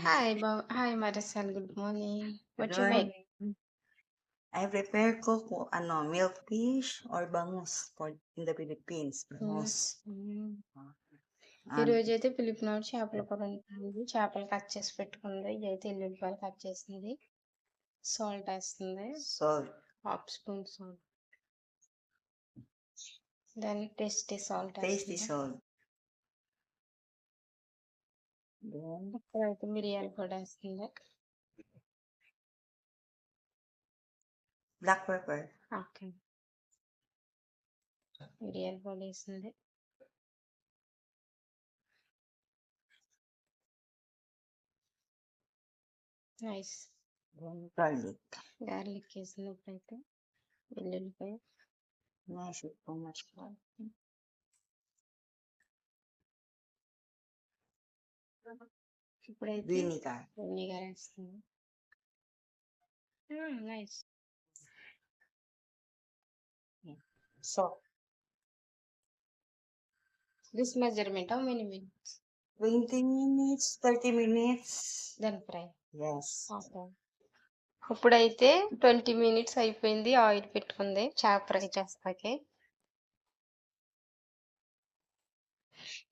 Hi, Marisol. Good morning. Good What you make? morning. I prepare cook milk fish or bangus for in the Philippines. Bangus. ఈ And రోజు అయితే పిలిపినోడు చేపల కూర వండుతుంది. చేపలు cut చేసి పెట్టుకుంది. ఇదైతే ఎల్లుల్లిపాయలు కట్ చేసింది. సాల్ట్ వేస్తుంది. salt. 1/2 spoon salt. దాన్ని టేస్టీ సాల్ట్ Tasty వేస్తుంది. salt. Then ఇప్పుడైతే మిరియాలు కూడా వేస్తుంది. black pepper. ఓకే, మిరియాలు కూడా వేసింది. నైస్. Then garlic. గార్లిక్ వేసింది. ఇప్పుడైతే వెల్లుల్లిపాయ. Mash it too much garlic. ఇప్పుడైతే Vinegar. వెనిగర్ వేస్తుంది. Nice. Salt. This measurement, how many minutes? 20 minutes, 30 minutes. Then fry. Yes. Okay. ఇప్పుడైతే 20 minutes అయిపోయింది. ఆయిల్ పెట్టుకుంది చేప ఫ్రై చేస్తాకే.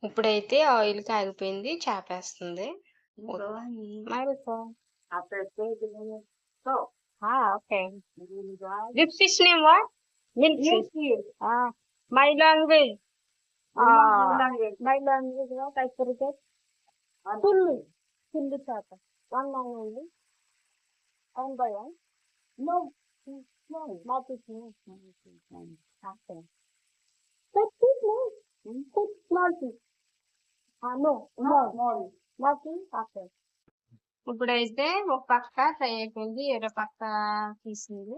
ఇప్పుడైతే ఆయిల్ కాగిపోయింది. చేప వేస్తుంది. After 30 minutes, salt. Okay. Vinegar. This fish name what? Milk Yes, fish. yes. My language. Language. My language what I forget. Fully చేప. One only. One by one. No. No. Not this one. Okay. Small fish. No. Small. Not fish. Okay. ఇప్పుడైతే ఒక పక్క fry అయిపోయింది. వేరే పక్క తీసింది.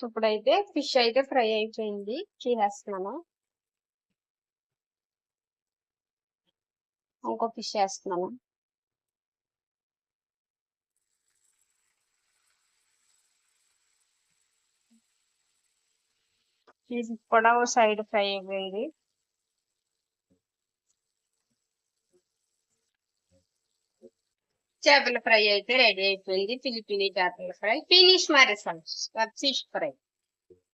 ఇప్పుడైతే fish అయితే ఫ్రై అయిపోయింది. చేస్తున్నాను. ఇంకో ఫిష్ వేస్తున్నాను. ఇది కూడా ఓ సైడ్ ఫ్రై అయిపోయింది. చేపల ఫ్రై అయితే రెడీ అయిపోయింది. ఫిలిపినీ చేపల ఫ్రై ఫినిష్ మారేసాను. Fish fry.